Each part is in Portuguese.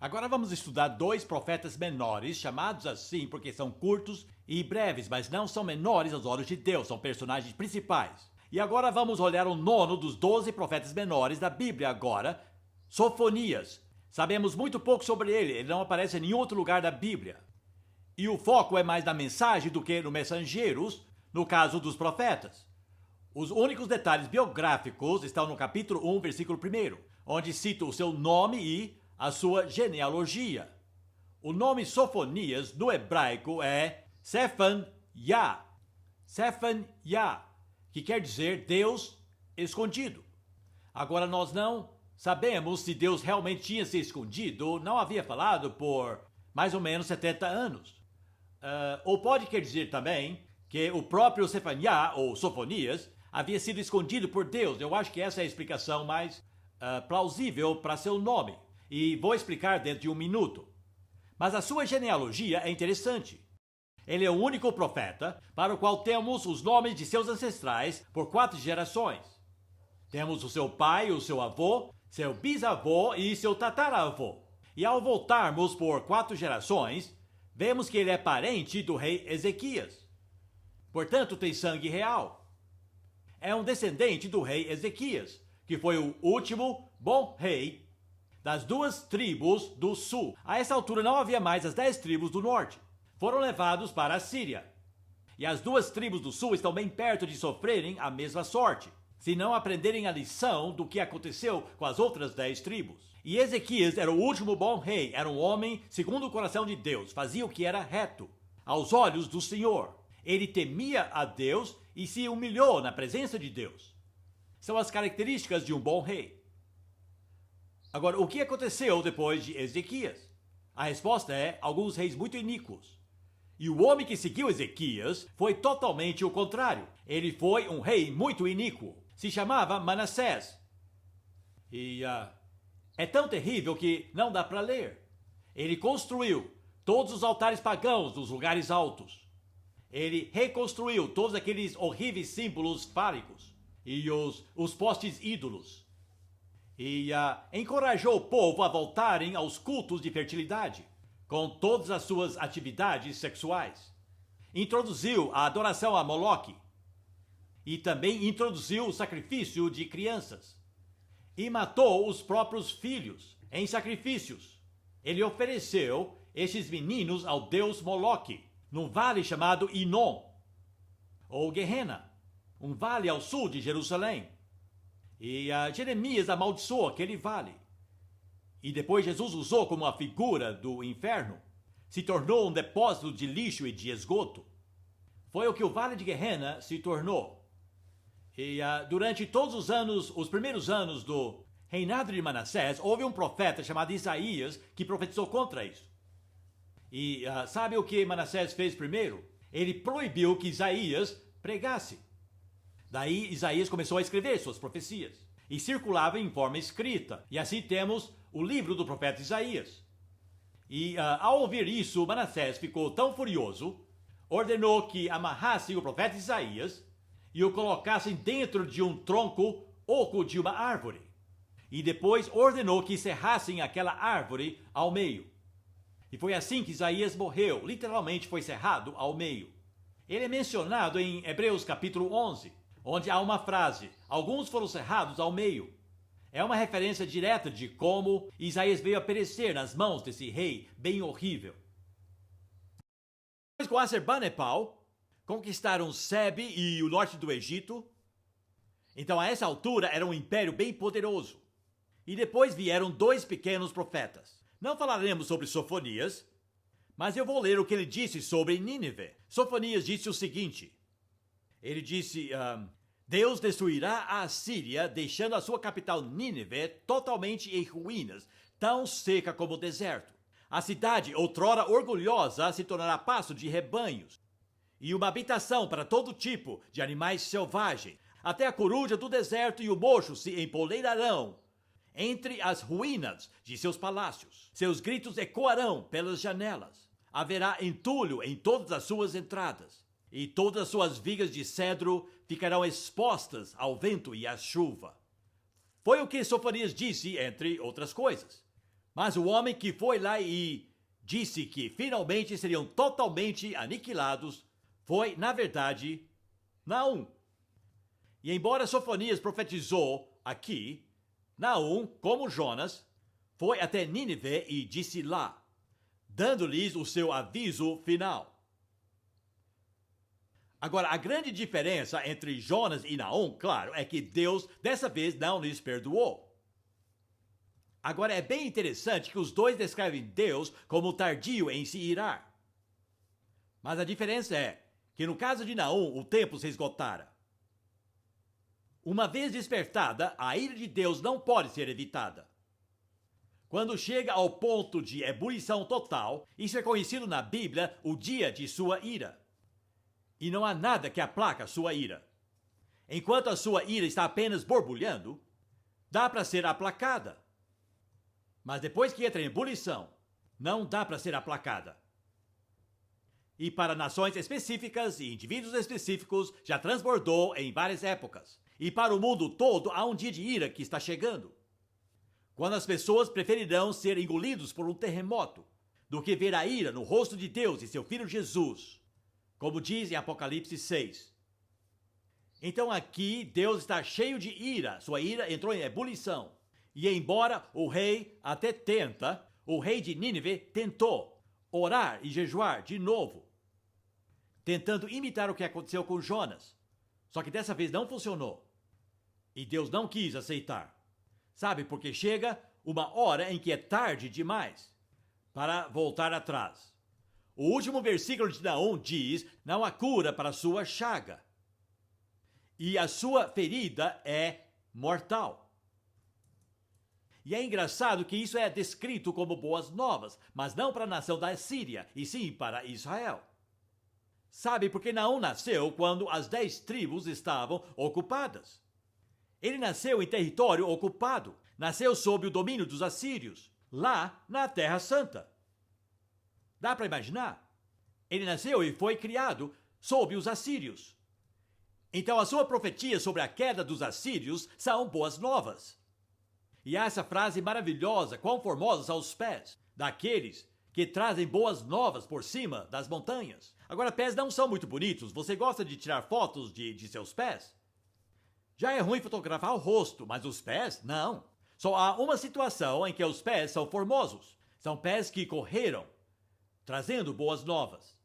Agora vamos estudar dois profetas menores, chamados assim porque são curtos e breves, mas não são menores aos olhos de Deus, são personagens principais. E agora vamos olhar o nono dos 12 profetas menores da Bíblia agora, Sofonias. Sabemos muito pouco sobre ele não aparece em nenhum outro lugar da Bíblia. E o foco é mais na mensagem do que no mensageiros, no caso dos profetas. Os únicos detalhes biográficos estão no capítulo 1, versículo 1, onde cita o seu nome e a sua genealogia. O nome Sofonias no hebraico é Sephaniah, que quer dizer Deus escondido. Agora nós não sabemos se Deus realmente tinha se escondido, não havia falado por mais ou menos 70 anos. Ou pode quer dizer também que o próprio Sefaniah, ou Sofonias, havia sido escondido por Deus. Eu acho que essa é a explicação mais plausível para seu nome. E vou explicar dentro de um minuto. Mas a sua genealogia é interessante. Ele é o único profeta para o qual temos os nomes de seus ancestrais por 4 gerações. Temos o seu pai, o seu avô, seu bisavô e seu tataravô. E ao voltarmos por 4 gerações, vemos que ele é parente do rei Ezequias. Portanto, tem sangue real. É um descendente do rei Ezequias, que foi o último bom rei das 2 tribos do sul. A essa altura não havia mais as 10 tribos do norte. Foram levados para a Síria. E as 2 tribos do sul estão bem perto de sofrerem a mesma sorte, se não aprenderem a lição do que aconteceu com as outras 10 tribos. E Ezequias era o último bom rei, era um homem segundo o coração de Deus, fazia o que era reto aos olhos do Senhor. Ele temia a Deus e se humilhou na presença de Deus. São as características de um bom rei. Agora, o que aconteceu depois de Ezequias? A resposta é alguns reis muito iníquos. E o homem que seguiu Ezequias foi totalmente o contrário. Ele foi um rei muito iníquo. Se chamava Manassés. E é tão terrível que não dá para ler. Ele construiu todos os altares pagãos dos lugares altos. Ele reconstruiu todos aqueles horríveis símbolos fálicos e os postes ídolos. E encorajou o povo a voltarem aos cultos de fertilidade, com todas as suas atividades sexuais. Introduziu a adoração a Moloque. E também introduziu o sacrifício de crianças. E matou os próprios filhos em sacrifícios. Ele ofereceu estes meninos ao deus Moloque, num vale chamado Inom, ou Gehenna, um vale ao sul de Jerusalém. E Jeremias amaldiçoou aquele vale. E depois Jesus usou como a figura do inferno. Se tornou um depósito de lixo e de esgoto. Foi o que o vale de Gehenna se tornou. E durante todos os anos, os primeiros anos do reinado de Manassés, houve um profeta chamado Isaías que profetizou contra isso. E sabe o que Manassés fez primeiro? Ele proibiu que Isaías pregasse. Daí Isaías começou a escrever suas profecias. E circulava em forma escrita. E assim temos o livro do profeta Isaías. E ao ouvir isso, Manassés ficou tão furioso, ordenou que amarrassem o profeta Isaías e o colocassem dentro de um tronco oco de uma árvore. E depois ordenou que serrassem aquela árvore ao meio. E foi assim que Isaías morreu, literalmente foi serrado ao meio. Ele é mencionado em Hebreus capítulo 11, onde há uma frase, alguns foram serrados ao meio. É uma referência direta de como Isaías veio a perecer nas mãos desse rei bem horrível. Depois com Assurbanipal, conquistaram Sebe e o norte do Egito. Então a essa altura era um império bem poderoso. E depois vieram 2 pequenos profetas. Não falaremos sobre Sofonias, mas eu vou ler o que ele disse sobre Nínive. Sofonias disse o seguinte. Ele disse, Deus destruirá a Assíria, deixando a sua capital Nínive totalmente em ruínas, tão seca como o deserto. A cidade, outrora orgulhosa, se tornará pasto de rebanhos e uma habitação para todo tipo de animais selvagens. Até a coruja do deserto e o mocho se empoleirarão entre as ruínas de seus palácios. Seus gritos ecoarão pelas janelas. Haverá entulho em todas as suas entradas. E todas as suas vigas de cedro ficarão expostas ao vento e à chuva. Foi o que Sofonias disse, entre outras coisas. Mas o homem que foi lá e disse que finalmente seriam totalmente aniquilados foi, na verdade, Naum. E embora Sofonias profetizou aqui, Naum, como Jonas, foi até Nínive e disse lá, dando-lhes o seu aviso final. Agora, a grande diferença entre Jonas e Naum, claro, é que Deus, dessa vez, não lhes perdoou. Agora, é bem interessante que os dois descrevem Deus como tardio em se irar. Mas a diferença é que no caso de Naum, o tempo se esgotara. Uma vez despertada, a ira de Deus não pode ser evitada. Quando chega ao ponto de ebulição total, isso é conhecido na Bíblia o dia de sua ira. E não há nada que aplaca sua ira. Enquanto a sua ira está apenas borbulhando, dá para ser aplacada. Mas depois que entra em ebulição, não dá para ser aplacada. E para nações específicas e indivíduos específicos, já transbordou em várias épocas. E para o mundo todo, há um dia de ira que está chegando. Quando as pessoas preferirão ser engolidos por um terremoto, do que ver a ira no rosto de Deus e seu Filho Jesus, como diz em Apocalipse 6. Então aqui, Deus está cheio de ira, sua ira entrou em ebulição. E embora o rei até tenta, o rei de Nínive tentou orar e jejuar de novo, tentando imitar o que aconteceu com Jonas. Só que dessa vez não funcionou. E Deus não quis aceitar. Sabe, porque chega uma hora em que é tarde demais para voltar atrás. O último versículo de Naum diz, não há cura para a sua chaga. E a sua ferida é mortal. E é engraçado que isso é descrito como boas novas, mas não para a nação da Síria, e sim para Israel. Sabe, porque Naum nasceu quando as 10 tribos estavam ocupadas. Ele nasceu em território ocupado, nasceu sob o domínio dos assírios, lá na Terra Santa. Dá para imaginar? Ele nasceu e foi criado sob os assírios. Então a sua profetia sobre a queda dos assírios são boas novas. E há essa frase maravilhosa, quão formosos aos pés daqueles que trazem boas novas por cima das montanhas. Agora, pés não são muito bonitos. Você gosta de tirar fotos de seus pés? Já é ruim fotografar o rosto, mas os pés, não. Só há uma situação em que os pés são formosos. São pés que correram, trazendo boas novas.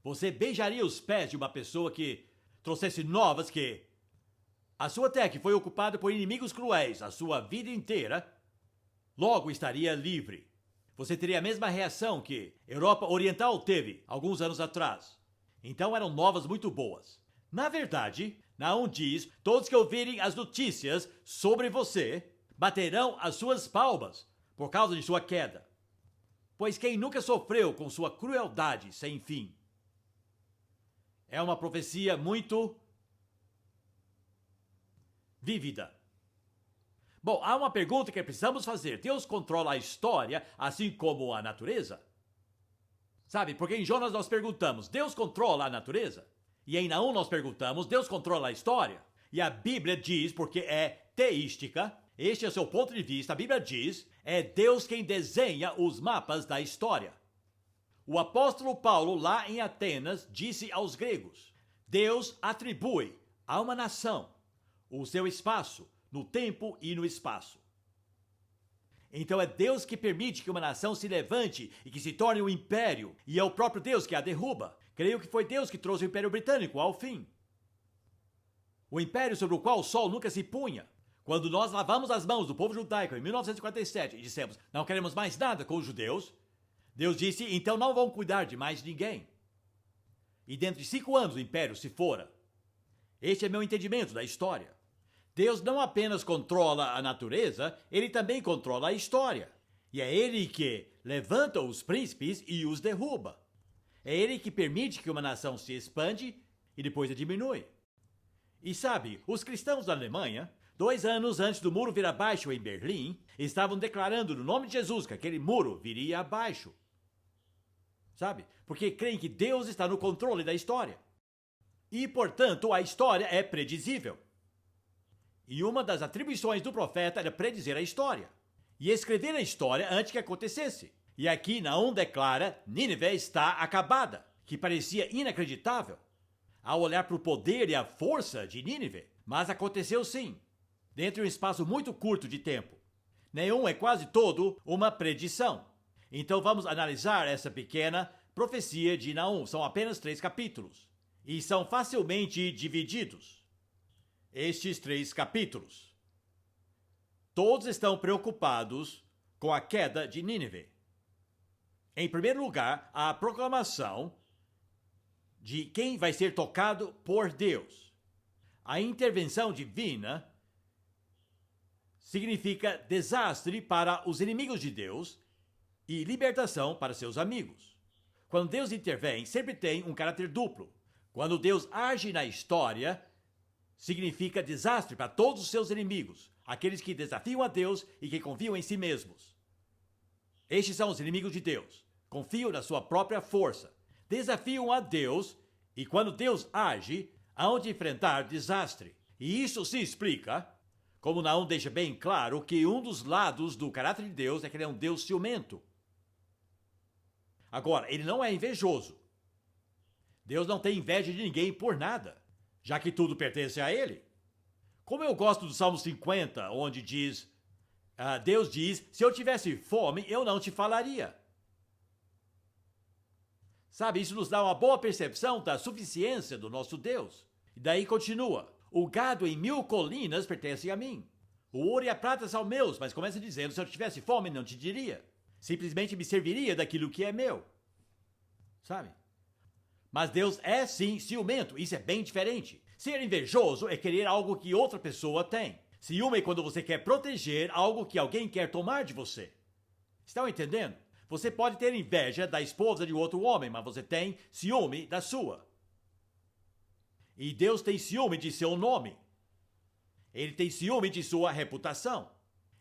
Você beijaria os pés de uma pessoa que trouxesse novas que a sua terra que foi ocupada por inimigos cruéis a sua vida inteira, logo estaria livre. Você teria a mesma reação que a Europa Oriental teve alguns anos atrás. Então eram novas muito boas. Na verdade, Naum diz, todos que ouvirem as notícias sobre você baterão as suas palmas por causa de sua queda. Pois quem nunca sofreu com sua crueldade sem fim? É uma profecia muito vívida. Bom, há uma pergunta que precisamos fazer. Deus controla a história assim como a natureza? Sabe, porque em Jonas nós perguntamos, Deus controla a natureza? E em Naum nós perguntamos, Deus controla a história? E a Bíblia diz, porque é teística, este é o seu ponto de vista, a Bíblia diz, é Deus quem desenha os mapas da história. O apóstolo Paulo, lá em Atenas, disse aos gregos, Deus atribui a uma nação o seu espaço no tempo e no espaço. Então é Deus que permite que uma nação se levante e que se torne um império, e é o próprio Deus que a derruba. Creio que foi Deus que trouxe o Império Britânico ao fim. O império sobre o qual o sol nunca se punha. Quando nós lavamos as mãos do povo judaico em 1947 e dissemos, não queremos mais nada com os judeus, Deus disse, então não vão cuidar de mais ninguém. E dentro de 5 anos o império se fora. Este é meu entendimento da história. Deus não apenas controla a natureza, ele também controla a história. E é ele que levanta os príncipes e os derruba. É ele que permite que uma nação se expande e depois a diminui. E sabe, os cristãos da Alemanha, 2 anos antes do muro vir abaixo em Berlim, estavam declarando no nome de Jesus que aquele muro viria abaixo. Sabe? Porque creem que Deus está no controle da história. E, portanto, a história é predizível. E uma das atribuições do profeta era predizer a história. e escrever a história antes que acontecesse. E aqui Naum declara: Nínive está acabada, que parecia inacreditável ao olhar para o poder e a força de Nínive. Mas aconteceu sim, dentro de um espaço muito curto de tempo. Naum é quase todo uma predição. Então vamos analisar essa pequena profecia de Naum. São apenas 3 capítulos e são facilmente divididos. Estes 3 capítulos. Todos estão preocupados com a queda de Nínive. Em primeiro lugar, a proclamação de quem vai ser tocado por Deus. A intervenção divina significa desastre para os inimigos de Deus e libertação para seus amigos. Quando Deus intervém, sempre tem um caráter duplo. Quando Deus age na história, significa desastre para todos os seus inimigos, aqueles que desafiam a Deus e que confiam em si mesmos. Estes são os inimigos de Deus. Confiam na sua própria força, desafiam a Deus e quando Deus age, hão de enfrentar desastre. E isso se explica, como Naum deixa bem claro, que um dos lados do caráter de Deus é que ele é um Deus ciumento. Agora, ele não é invejoso. Deus não tem inveja de ninguém por nada, já que tudo pertence a ele. Como eu gosto do Salmo 50, onde diz, Deus diz, se eu tivesse fome, eu não te falaria. Sabe, isso nos dá uma boa percepção da suficiência do nosso Deus. E daí continua, o gado em 1000 colinas pertence a mim. O ouro e a prata são meus, mas começa dizendo, se eu tivesse fome, não te diria. Simplesmente me serviria daquilo que é meu. Sabe? Mas Deus é sim ciumento, isso é bem diferente. Ser invejoso é querer algo que outra pessoa tem. Ciúme é quando você quer proteger algo que alguém quer tomar de você. Estão entendendo? Você pode ter inveja da esposa de outro homem, mas você tem ciúme da sua. E Deus tem ciúme de seu nome. Ele tem ciúme de sua reputação.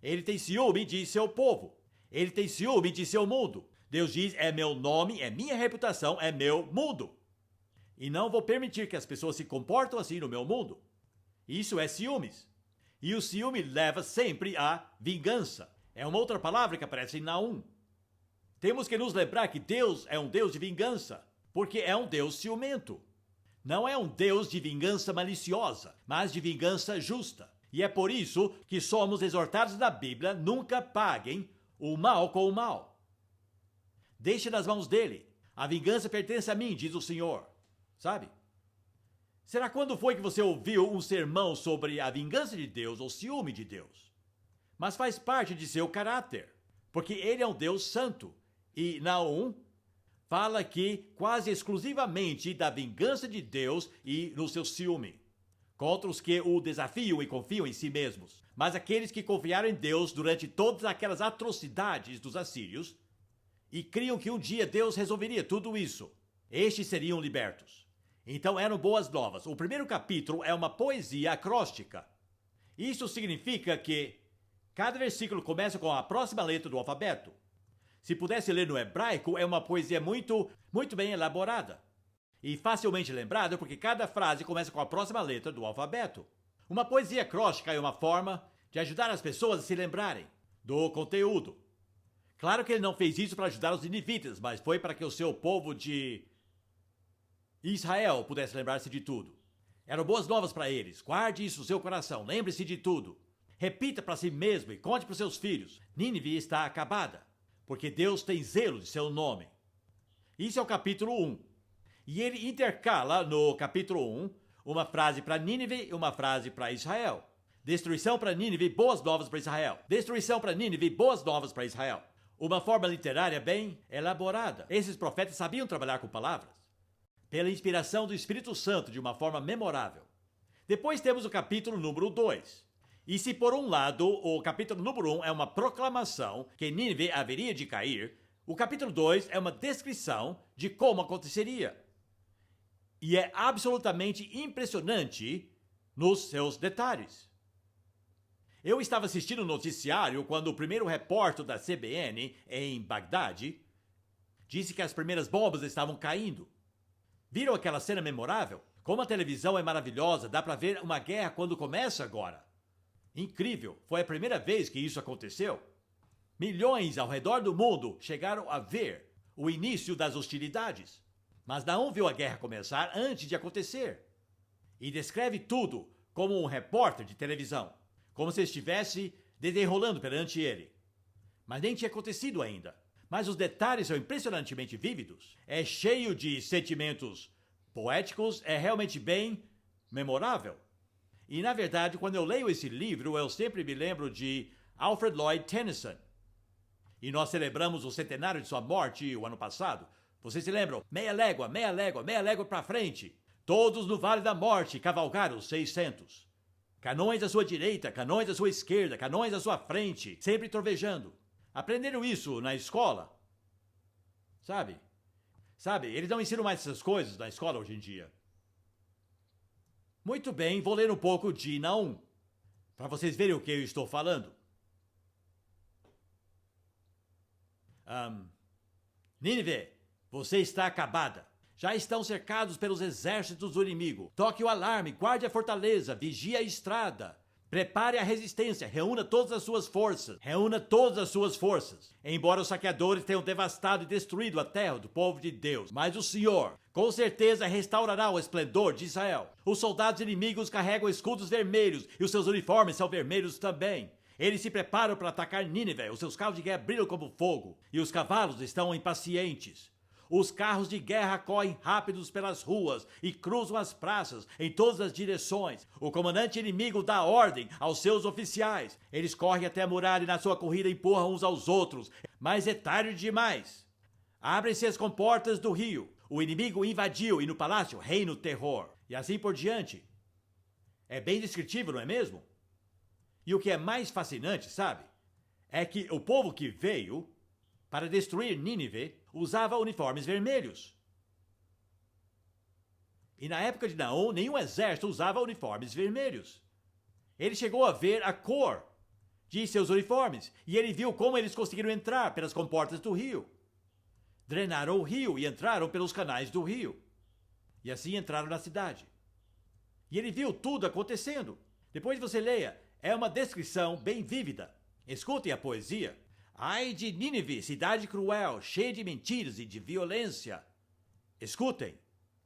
Ele tem ciúme de seu povo. Ele tem ciúme de seu mundo. Deus diz, é meu nome, é minha reputação, é meu mundo. E não vou permitir que as pessoas se comportem assim no meu mundo. Isso é ciúmes. E o ciúme leva sempre à vingança. É uma outra palavra que aparece em Naum. Temos que nos lembrar que Deus é um Deus de vingança, porque é um Deus ciumento. Não é um Deus de vingança maliciosa, mas de vingança justa. E é por isso que somos exortados na Bíblia, nunca paguem o mal com o mal. Deixe nas mãos dele. A vingança pertence a mim, diz o Senhor. Sabe? Será quando foi que você ouviu um sermão sobre a vingança de Deus ou ciúme de Deus? Mas faz parte de seu caráter, porque ele é um Deus santo. E Naum fala aqui quase exclusivamente da vingança de Deus e no seu ciúme, contra os que o desafiam e confiam em si mesmos. Mas aqueles que confiaram em Deus durante todas aquelas atrocidades dos assírios e criam que um dia Deus resolveria tudo isso, estes seriam libertos. Então eram boas novas. O primeiro capítulo é uma poesia acróstica. Isso significa que cada versículo começa com a próxima letra do alfabeto. Se pudesse ler no hebraico, é uma poesia muito bem elaborada. E facilmente lembrada porque cada frase começa com a próxima letra do alfabeto. Uma poesia acróstica é uma forma de ajudar as pessoas a se lembrarem do conteúdo. Claro que ele não fez isso para ajudar os ninivitas, mas foi para que o seu povo de Israel pudesse lembrar-se de tudo. Eram boas novas para eles. Guarde isso no seu coração. Lembre-se de tudo. Repita para si mesmo e conte para os seus filhos. Nínive está acabada, porque Deus tem zelo de seu nome. Isso é o capítulo 1. E ele intercala no capítulo 1 uma frase para Nínive e uma frase para Israel. Destruição para Nínive, boas novas para Israel. Destruição para Nínive, boas novas para Israel. Uma forma literária bem elaborada. Esses profetas sabiam trabalhar com palavras, pela inspiração do Espírito Santo de uma forma memorável. Depois temos o capítulo número 2. E se por um lado o capítulo número 1 é uma proclamação que Nínive haveria de cair, o capítulo 2 é uma descrição de como aconteceria. E é absolutamente impressionante nos seus detalhes. Eu estava assistindo o noticiário quando o primeiro repórter da CBN em Bagdade disse que as primeiras bombas estavam caindo. Viram aquela cena memorável? Como a televisão é maravilhosa, dá para ver uma guerra quando começa agora. Incrível, foi a primeira vez que isso aconteceu. Milhões ao redor do mundo chegaram a ver o início das hostilidades. Mas Naum viu a guerra começar antes de acontecer. E descreve tudo como um repórter de televisão, como se estivesse desenrolando perante ele. Mas nem tinha acontecido ainda. Mas os detalhes são impressionantemente vívidos. É cheio de sentimentos poéticos, é realmente bem memorável. E, na verdade, quando eu leio esse livro, eu sempre me lembro de Alfred Lloyd Tennyson. E nós celebramos o centenário de sua morte o ano passado. Vocês se lembram? Meia légua pra frente. Todos no Vale da Morte cavalgaram os 600. Canões à sua direita, canões à sua esquerda, canões à sua frente, sempre trovejando. Aprenderam isso na escola? Sabe, eles não ensinam mais essas coisas na escola hoje em dia. Muito bem, vou ler um pouco de Naum, para vocês verem o que eu estou falando. Nínive, você está acabada. Já estão cercados pelos exércitos do inimigo. Toque o alarme, guarde a fortaleza, vigie a estrada. Prepare a resistência, reúna todas as suas forças. Embora os saqueadores tenham devastado e destruído a terra do povo de Deus, mas o Senhor, com certeza, restaurará o esplendor de Israel. Os soldados inimigos carregam escudos vermelhos e os seus uniformes são vermelhos também. Eles se preparam para atacar Nínive, os seus carros de guerra brilham como fogo e os cavalos estão impacientes. Os carros de guerra correm rápidos pelas ruas e cruzam as praças em todas as direções. O comandante inimigo dá ordem aos seus oficiais. Eles correm até a muralha e na sua corrida empurram uns aos outros. Mas é tarde demais. Abrem-se as comportas do rio. O inimigo invadiu e no palácio reina o terror. E assim por diante. É bem descritivo, não é mesmo? E o que é mais fascinante, sabe? É que o povo que veio para destruir Nínive usava uniformes vermelhos. E na época de Naum, nenhum exército usava uniformes vermelhos. Ele chegou a ver a cor de seus uniformes e ele viu como eles conseguiram entrar pelas comportas do rio. Drenaram o rio e entraram pelos canais do rio. E assim entraram na cidade. E ele viu tudo acontecendo. Depois você leia, é uma descrição bem vívida. Escutem a poesia. Ai de Nínive, cidade cruel, cheia de mentiras e de violência. Escutem.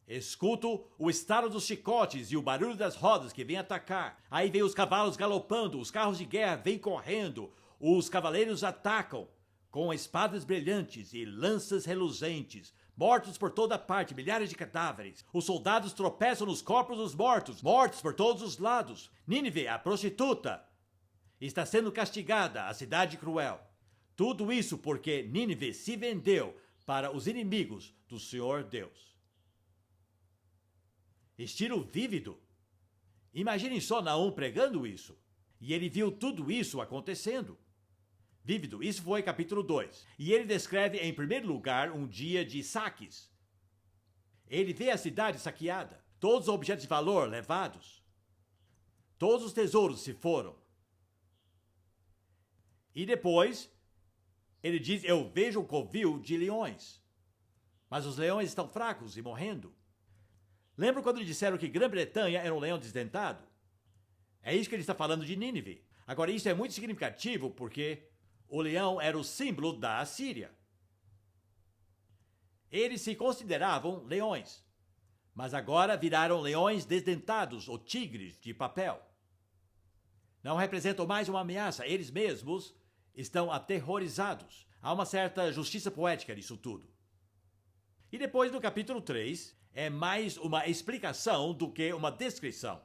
Escuto o estalo dos chicotes e o barulho das rodas que vêm atacar. Aí vem os cavalos galopando, os carros de guerra vêm correndo. Os cavaleiros atacam com espadas brilhantes e lanças reluzentes. Mortos por toda parte, milhares de cadáveres. Os soldados tropeçam nos corpos dos mortos, mortos por todos os lados. Nínive, a prostituta, está sendo castigada, a cidade cruel. Tudo isso porque Nínive se vendeu para os inimigos do Senhor Deus. Estilo vívido. Imaginem só Naum pregando isso. E ele viu tudo isso acontecendo. Vívido, isso foi capítulo 2. E ele descreve em primeiro lugar um dia de saques. Ele vê a cidade saqueada, todos os objetos de valor levados. Todos os tesouros se foram. E depois ele diz, eu vejo um covil de leões. Mas os leões estão fracos e morrendo. Lembra quando disseram que Grã-Bretanha era um leão desdentado? É isso que ele está falando de Nínive. Agora, isso é muito significativo porque o leão era o símbolo da Assíria. Eles se consideravam leões, mas agora viraram leões desdentados ou tigres de papel. Não representam mais uma ameaça, eles mesmos estão aterrorizados. Há uma certa justiça poética nisso tudo. E depois, no capítulo 3, é mais uma explicação do que uma descrição.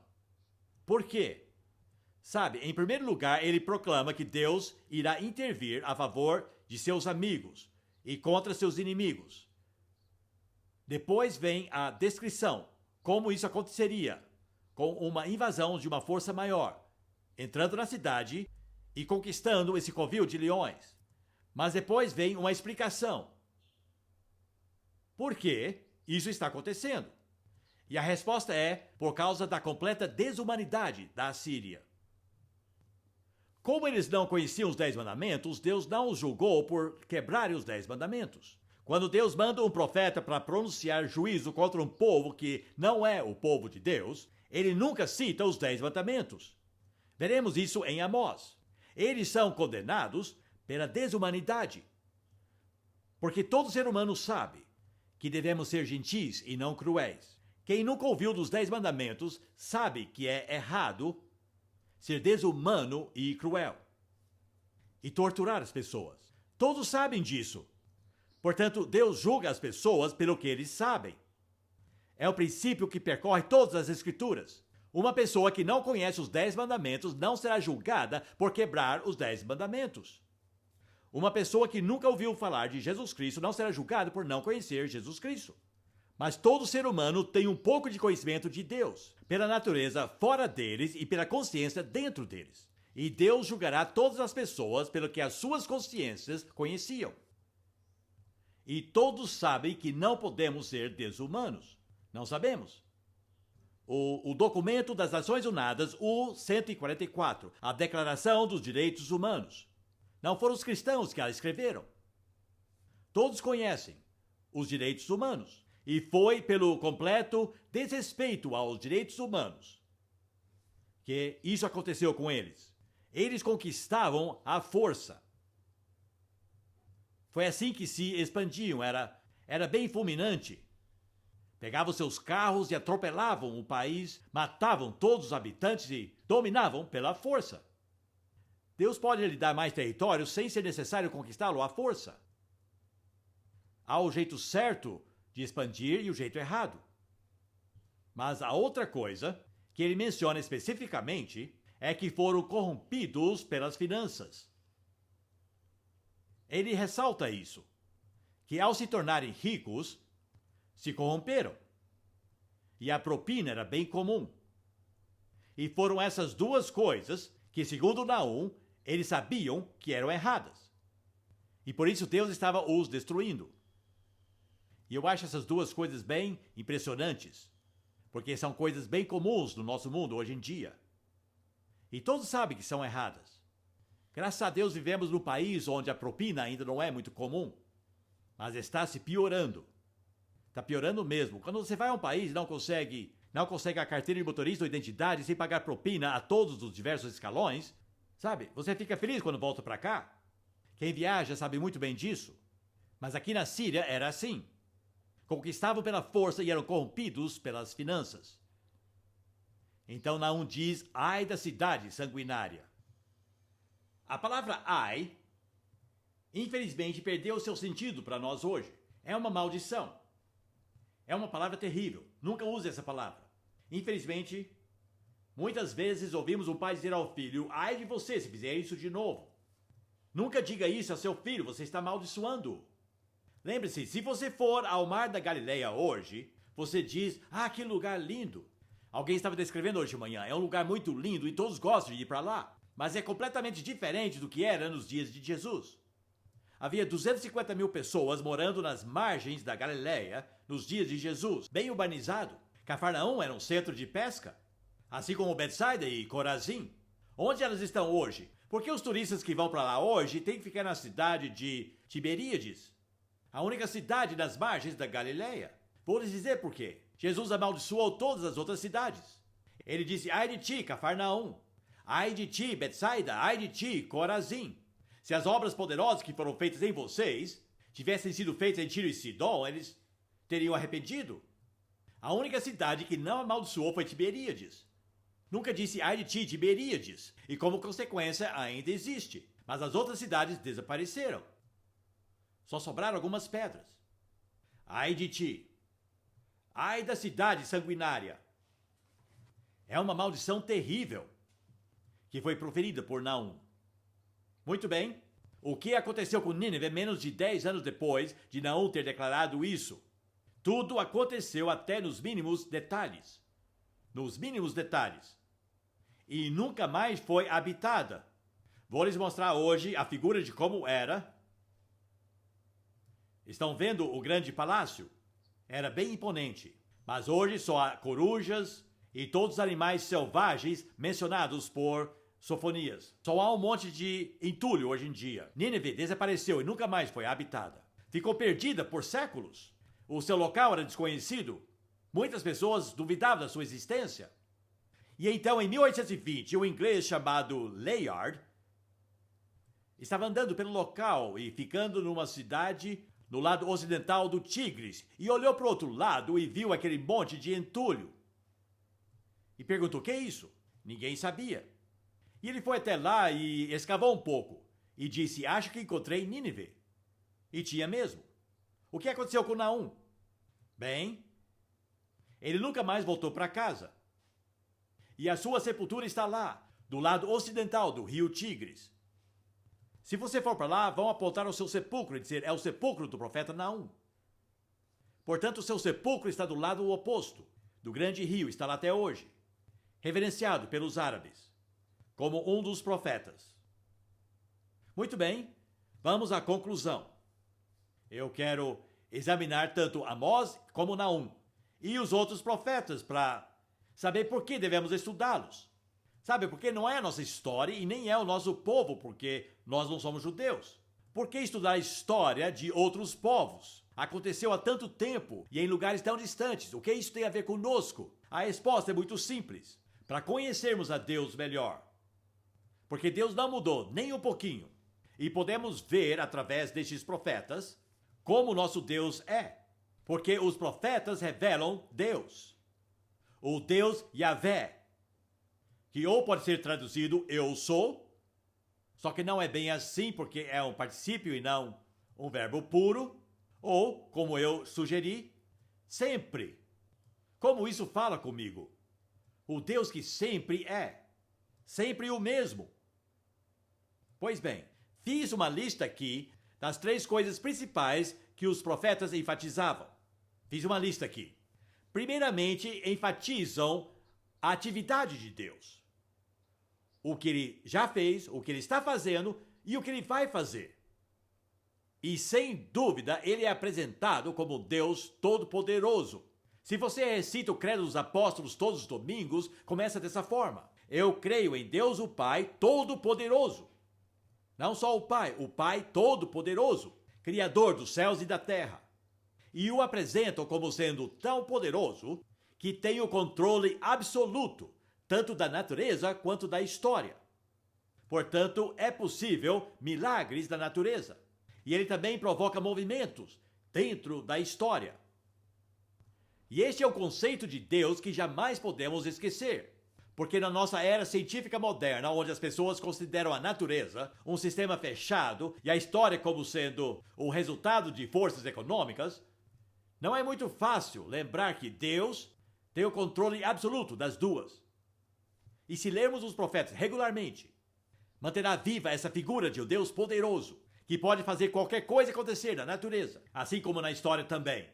Por quê? Sabe, em primeiro lugar, ele proclama que Deus irá intervir a favor de seus amigos e contra seus inimigos. Depois vem a descrição, como isso aconteceria, com uma invasão de uma força maior, entrando na cidade e conquistando esse covil de leões. Mas depois vem uma explicação. Por que isso está acontecendo? E a resposta é por causa da completa desumanidade da Assíria. Como eles não conheciam os 10 mandamentos, Deus não os julgou por quebrarem os 10 mandamentos. Quando Deus manda um profeta para pronunciar juízo contra um povo que não é o povo de Deus, ele nunca cita os 10 mandamentos. Veremos isso em Amós. Eles são condenados pela desumanidade. Porque todo ser humano sabe que devemos ser gentis e não cruéis. Quem nunca ouviu dos 10 mandamentos sabe que é errado ser desumano e cruel e torturar as pessoas. Todos sabem disso. Portanto, Deus julga as pessoas pelo que eles sabem. É o princípio que percorre todas as Escrituras. Uma pessoa que não conhece os 10 mandamentos não será julgada por quebrar os 10 mandamentos. Uma pessoa que nunca ouviu falar de Jesus Cristo não será julgada por não conhecer Jesus Cristo. Mas todo ser humano tem um pouco de conhecimento de Deus, pela natureza fora deles e pela consciência dentro deles. E Deus julgará todas as pessoas pelo que as suas consciências conheciam. E todos sabem que não podemos ser desumanos. Não sabemos. O documento das Nações Unidas, o 144, a Declaração dos Direitos Humanos. Não foram os cristãos que a escreveram. Todos conhecem os direitos humanos. E foi pelo completo desrespeito aos direitos humanos que isso aconteceu com eles. Eles conquistavam à força. Foi assim que se expandiam, era bem fulminante. Pegavam seus carros e atropelavam o país, matavam todos os habitantes e dominavam pela força. Deus pode lhe dar mais território sem ser necessário conquistá-lo à força. Há o jeito certo de expandir e o jeito errado. Mas a outra coisa que ele menciona especificamente é que foram corrompidos pelas finanças. Ele ressalta isso, que ao se tornarem ricos, se corromperam. E a propina era bem comum. E foram essas duas coisas que, segundo Naum, eles sabiam que eram erradas. E por isso Deus estava os destruindo. E eu acho essas duas coisas bem impressionantes, porque são coisas bem comuns no nosso mundo hoje em dia. E todos sabem que são erradas. Graças a Deus vivemos num país onde a propina ainda não é muito comum, mas está se piorando. Está piorando mesmo. Quando você vai a um país e não consegue a carteira de motorista ou identidade sem pagar propina a todos os diversos escalões, sabe? Você fica feliz quando volta para cá. Quem viaja sabe muito bem disso. Mas aqui na Síria era assim. Conquistavam pela força e eram corrompidos pelas finanças. Então Naum diz, ai da cidade sanguinária. A palavra ai, infelizmente, perdeu seu sentido para nós hoje. É uma maldição. É uma palavra terrível. Nunca use essa palavra. Infelizmente, muitas vezes ouvimos um pai dizer ao filho, ai de você se fizer isso de novo. Nunca diga isso ao seu filho, você está amaldiçoando-o. Lembre-se, se você for ao Mar da Galileia hoje, você diz, que lugar lindo. Alguém estava descrevendo hoje de manhã, é um lugar muito lindo e todos gostam de ir para lá. Mas é completamente diferente do que era nos dias de Jesus. Havia 250 mil pessoas morando nas margens da Galileia nos dias de Jesus, bem urbanizado. Cafarnaum era um centro de pesca, assim como Betsaida e Corazim. Onde elas estão hoje? Porque os turistas que vão para lá hoje têm que ficar na cidade de Tiberíades, a única cidade nas margens da Galileia. Vou lhes dizer por quê. Jesus amaldiçoou todas as outras cidades. Ele disse, ai de ti, Cafarnaum. Ai de ti, Betsaida. Ai de ti, Corazim. Se as obras poderosas que foram feitas em vocês tivessem sido feitas em Tiro e Sidom, eles teriam arrependido. A única cidade que não amaldiçoou foi Tiberíades. Nunca disse ai de ti, Tiberíades. E como consequência ainda existe. Mas as outras cidades desapareceram. Só sobraram algumas pedras. Ai de ti. Ai da cidade sanguinária. É uma maldição terrível que foi proferida por Naum. Muito bem. O que aconteceu com Nínive menos de 10 anos depois de Naum ter declarado isso? Tudo aconteceu até nos mínimos detalhes. Nos mínimos detalhes. E nunca mais foi habitada. Vou lhes mostrar hoje a figura de como era. Estão vendo o grande palácio? Era bem imponente. Mas hoje só há corujas e todos os animais selvagens mencionados por Sofonias. Só há um monte de entulho hoje em dia. Nínive desapareceu e nunca mais foi habitada. Ficou perdida por séculos. O seu local era desconhecido. Muitas pessoas duvidavam da sua existência. E então, em 1820, um inglês chamado Layard Estava andando pelo local e ficando numa cidade no lado ocidental do Tigres e olhou para o outro lado e viu aquele monte de entulho. E perguntou: o que é isso? Ninguém sabia. E ele foi até lá e escavou um pouco e disse: acho que encontrei Nínive. E tinha mesmo. O que aconteceu com Naum? Bem, ele nunca mais voltou para casa. E a sua sepultura está lá, do lado ocidental do rio Tigres. Se você for para lá, vão apontar ao seu sepulcro e dizer: é o sepulcro do profeta Naum. Portanto, o seu sepulcro está do lado oposto do grande rio, está lá até hoje, reverenciado pelos árabes como um dos profetas. Muito bem, vamos à conclusão. Eu quero examinar tanto Amós como Naum e os outros profetas para saber por que devemos estudá-los. Sabe, porque não é a nossa história e nem é o nosso povo, porque nós não somos judeus. Por que estudar a história de outros povos? Aconteceu há tanto tempo e em lugares tão distantes. O que isso tem a ver conosco? A resposta é muito simples. Para conhecermos a Deus melhor. Porque Deus não mudou nem um pouquinho. E podemos ver através destes profetas como nosso Deus é. Porque os profetas revelam Deus. O Deus Yahvé. Que ou pode ser traduzido eu sou, só que não é bem assim porque é um particípio e não um verbo puro, ou, como eu sugeri, sempre. Como isso fala comigo? O Deus que sempre é, sempre o mesmo. Pois bem, fiz uma lista aqui das 3 coisas principais que os profetas enfatizavam. Fiz uma lista aqui. Primeiramente, enfatizam a atividade de Deus. O que ele já fez, o que ele está fazendo e o que ele vai fazer. E sem dúvida, ele é apresentado como Deus Todo-Poderoso. Se você recita o Credo dos Apóstolos todos os domingos, começa dessa forma: eu creio em Deus o Pai Todo-Poderoso. Não só o Pai Todo-Poderoso, Criador dos céus e da terra. E o apresentam como sendo tão poderoso que tem o controle absoluto tanto da natureza quanto da história. Portanto, é possível milagres da natureza. E ele também provoca movimentos dentro da história. E este é o conceito de Deus que jamais podemos esquecer. Porque na nossa era científica moderna, onde as pessoas consideram a natureza um sistema fechado e a história como sendo o resultado de forças econômicas, não é muito fácil lembrar que Deus tem o controle absoluto das duas. E se lermos os profetas regularmente, manterá viva essa figura de um Deus poderoso, que pode fazer qualquer coisa acontecer na natureza, assim como na história também.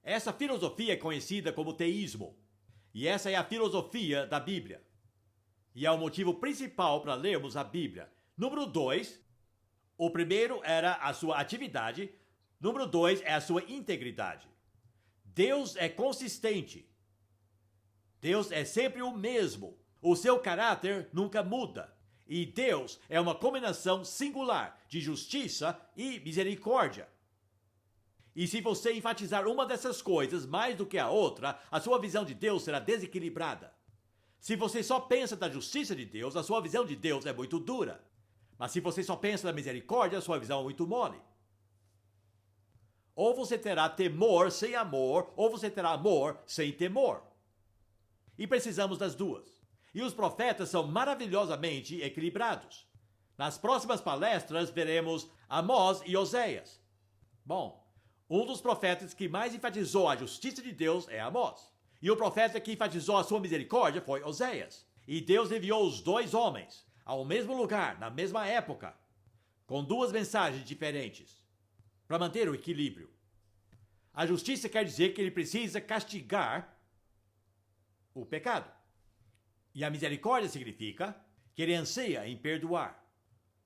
Essa filosofia é conhecida como teísmo, e essa é a filosofia da Bíblia. E é o motivo principal para lermos a Bíblia. Número 2, o primeiro era a sua atividade, número 2 é a sua integridade. Deus é consistente. Deus é sempre o mesmo. O seu caráter nunca muda. E Deus é uma combinação singular de justiça e misericórdia. E se você enfatizar uma dessas coisas mais do que a outra, a sua visão de Deus será desequilibrada. Se você só pensa da justiça de Deus, a sua visão de Deus é muito dura. Mas se você só pensa da misericórdia, a sua visão é muito mole. Ou você terá temor sem amor, ou você terá amor sem temor. E precisamos das duas. E os profetas são maravilhosamente equilibrados. Nas próximas palestras veremos Amós e Oséias. Bom, um dos profetas que mais enfatizou a justiça de Deus é Amós. E o profeta que enfatizou a sua misericórdia foi Oséias. E Deus enviou os 2 homens ao mesmo lugar, na mesma época, com 2 mensagens diferentes, para manter o equilíbrio. A justiça quer dizer que ele precisa castigar o pecado. E a misericórdia significa que ele anseia em perdoar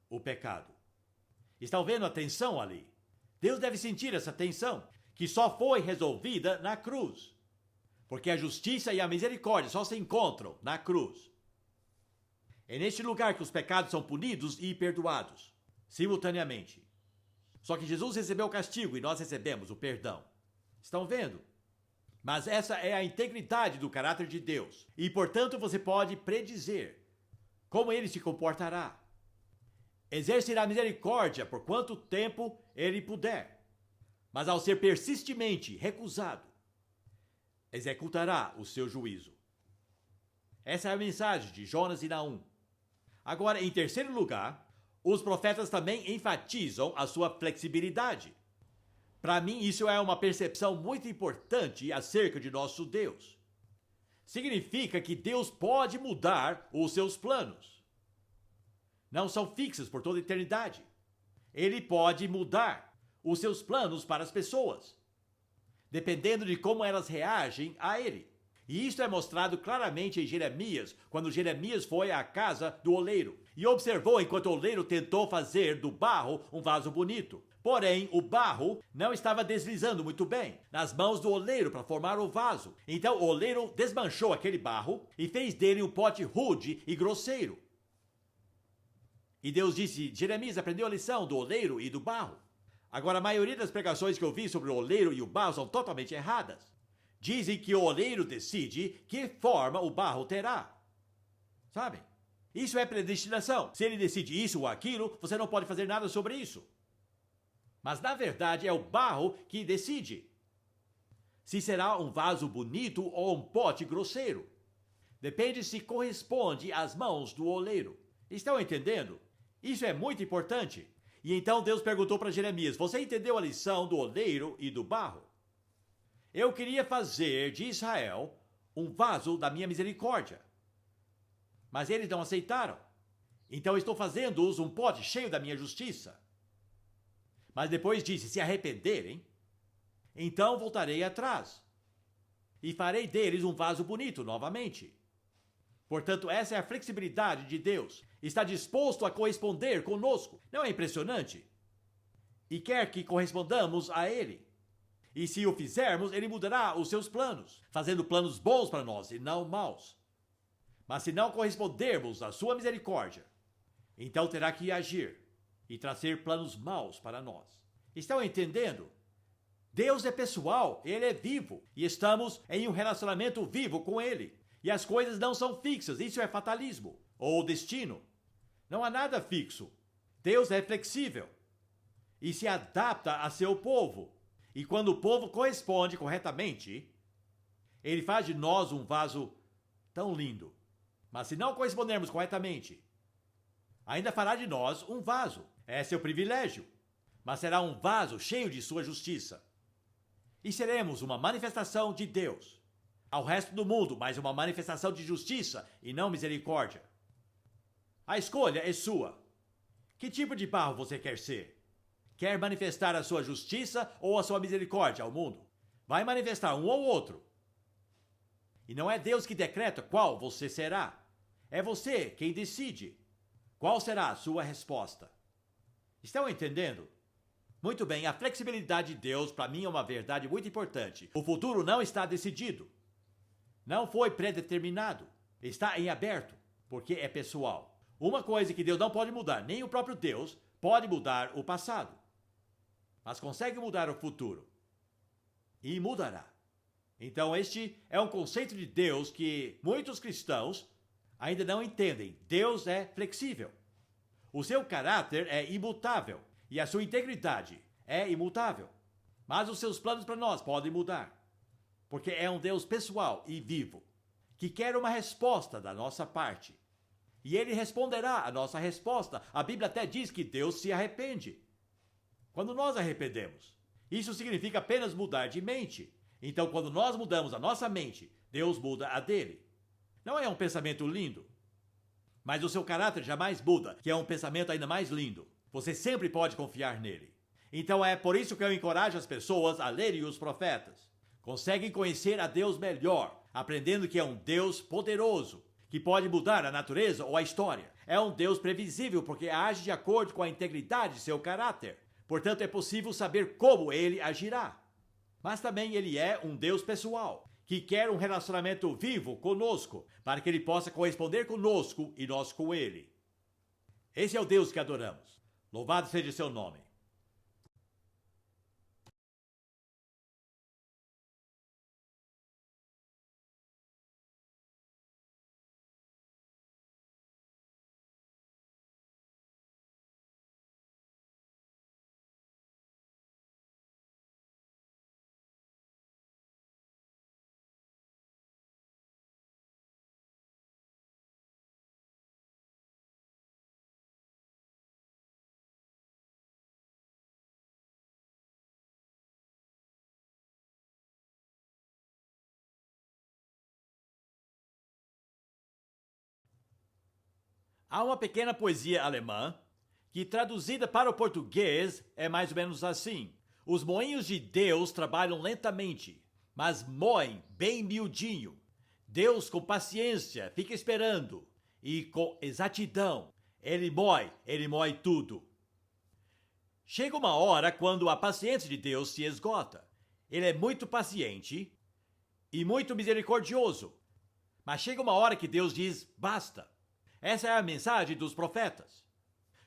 o pecado. Estão vendo a tensão ali? Deus deve sentir essa tensão, que só foi resolvida na cruz. Porque a justiça e a misericórdia só se encontram na cruz. É neste lugar que os pecados são punidos e perdoados, simultaneamente. Só que Jesus recebeu o castigo e nós recebemos o perdão. Estão vendo? Mas essa é a integridade do caráter de Deus. E, portanto, você pode predizer como ele se comportará. exercerá misericórdia por quanto tempo ele puder, mas ao ser persistentemente recusado, executará o seu juízo. Essa é a mensagem de Jonas e Naum. Agora, em terceiro lugar, os profetas também enfatizam a sua flexibilidade. Para mim, isso é uma percepção muito importante acerca de nosso Deus. Significa que Deus pode mudar os seus planos. Não são fixos por toda a eternidade. Ele pode mudar os seus planos para as pessoas, dependendo de como elas reagem a ele. E isso é mostrado claramente em Jeremias, quando Jeremias foi à casa do oleiro e observou enquanto o oleiro tentou fazer do barro um vaso bonito. Porém, o barro não estava deslizando muito bem nas mãos do oleiro para formar o vaso. Então o oleiro desmanchou aquele barro e fez dele um pote rude e grosseiro. E Deus disse: Jeremias aprendeu a lição do oleiro e do barro. Agora, a maioria das pregações que eu vi sobre o oleiro e o barro são totalmente erradas. Dizem que o oleiro decide que forma o barro terá. Sabe? Isso é predestinação. Se ele decide isso ou aquilo, você não pode fazer nada sobre isso. Mas na verdade é o barro que decide se será um vaso bonito ou um pote grosseiro. Depende se corresponde às mãos do oleiro. Estão entendendo? Isso é muito importante. E então Deus perguntou para Jeremias: você entendeu a lição do oleiro e do barro? Eu queria fazer de Israel um vaso da minha misericórdia, mas eles não aceitaram. Então estou fazendo-os um pote cheio da minha justiça. Mas depois disse: se arrependerem, então voltarei atrás e farei deles um vaso bonito novamente. Portanto, essa é a flexibilidade de Deus. Está disposto a corresponder conosco. Não é impressionante? E quer que correspondamos a Ele. E se o fizermos, Ele mudará os seus planos, fazendo planos bons para nós e não maus. Mas se não correspondermos à sua misericórdia, então terá que agir e trazer planos maus para nós. Estão entendendo? Deus é pessoal, Ele é vivo, e estamos em um relacionamento vivo com Ele. E as coisas não são fixas, isso é fatalismo, ou destino. Não há nada fixo. Deus é flexível e se adapta a seu povo. E quando o povo corresponde corretamente, Ele faz de nós um vaso tão lindo. Mas se não correspondermos corretamente, ainda fará de nós um vaso. É seu privilégio. Mas será um vaso cheio de sua justiça. E seremos uma manifestação de Deus ao resto do mundo, mas uma manifestação de justiça e não misericórdia. A escolha é sua. Que tipo de barro você quer ser? Quer manifestar a sua justiça ou a sua misericórdia ao mundo? Vai manifestar um ou outro. E não é Deus que decreta qual você será. É você quem decide qual será a sua resposta. Estão entendendo? Muito bem, a flexibilidade de Deus para mim é uma verdade muito importante. O futuro não está decidido. Não foi predeterminado. Está em aberto, porque é pessoal. Uma coisa que Deus não pode mudar, nem o próprio Deus pode mudar o passado. Mas consegue mudar o futuro. E mudará. Então este é um conceito de Deus que muitos cristãos ainda não entendem. Deus é flexível. O seu caráter é imutável e a sua integridade é imutável. Mas os seus planos para nós podem mudar. Porque é um Deus pessoal e vivo, que quer uma resposta da nossa parte. E Ele responderá a nossa resposta. A Bíblia até diz que Deus se arrepende quando nós arrependemos. Isso significa apenas mudar de mente. Então, quando nós mudamos a nossa mente, Deus muda a dele. Não é um pensamento lindo? Mas o seu caráter jamais muda, que é um pensamento ainda mais lindo. Você sempre pode confiar nele. Então é por isso que eu encorajo as pessoas a lerem os profetas. Conseguem conhecer a Deus melhor, aprendendo que é um Deus poderoso, que pode mudar a natureza ou a história. É um Deus previsível porque age de acordo com a integridade de seu caráter. Portanto, é possível saber como ele agirá. Mas também ele é um Deus pessoal, que quer um relacionamento vivo conosco, para que ele possa corresponder conosco e nós com ele. Esse é o Deus que adoramos. Louvado seja seu nome. Há uma pequena poesia alemã que, traduzida para o português, é mais ou menos assim: os moinhos de Deus trabalham lentamente, mas moem bem miudinho. Deus, com paciência, fica esperando, e com exatidão, ele mói tudo. Chega uma hora quando a paciência de Deus se esgota. Ele é muito paciente e muito misericordioso. Mas chega uma hora que Deus diz, basta. Essa é a mensagem dos profetas.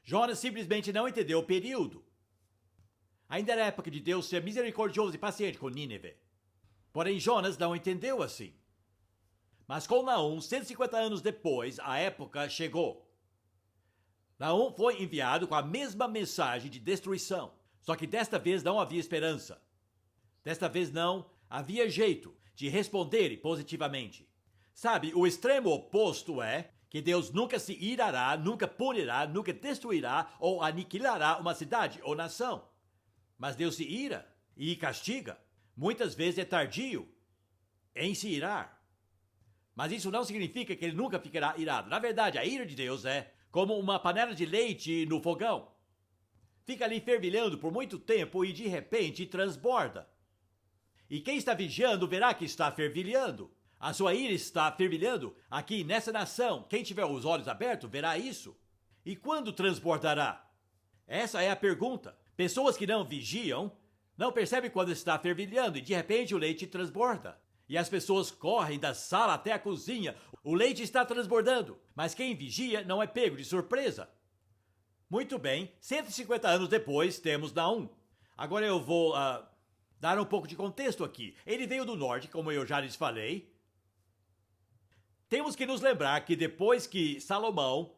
Jonas simplesmente não entendeu o período. Ainda era a época de Deus ser misericordioso e paciente com Nínive. Porém, Jonas não entendeu assim. Mas com Naum, 150 anos depois, a época chegou. Naum foi enviado com a mesma mensagem de destruição. Só que desta vez não havia esperança. Desta vez não havia jeito de responder positivamente. Sabe, o extremo oposto é que Deus nunca se irará, nunca punirá, nunca destruirá ou aniquilará uma cidade ou nação. Mas Deus se ira e castiga. Muitas vezes é tardio em se irar. Mas isso não significa que ele nunca ficará irado. Na verdade, a ira de Deus é como uma panela de leite no fogão. Fica ali fervilhando por muito tempo e de repente transborda. E quem está vigiando verá que está fervilhando. A sua ira está fervilhando aqui nessa nação. Quem tiver os olhos abertos verá isso. E quando transbordará? Essa é a pergunta. Pessoas que não vigiam não percebem quando está fervilhando e de repente o leite transborda. E as pessoas correm da sala até a cozinha. O leite está transbordando, mas quem vigia não é pego de surpresa. Muito bem, 150 anos depois temos Naum. Agora eu vou dar um pouco de contexto aqui. Ele veio do norte, como eu já lhes falei. Temos que nos lembrar que depois que Salomão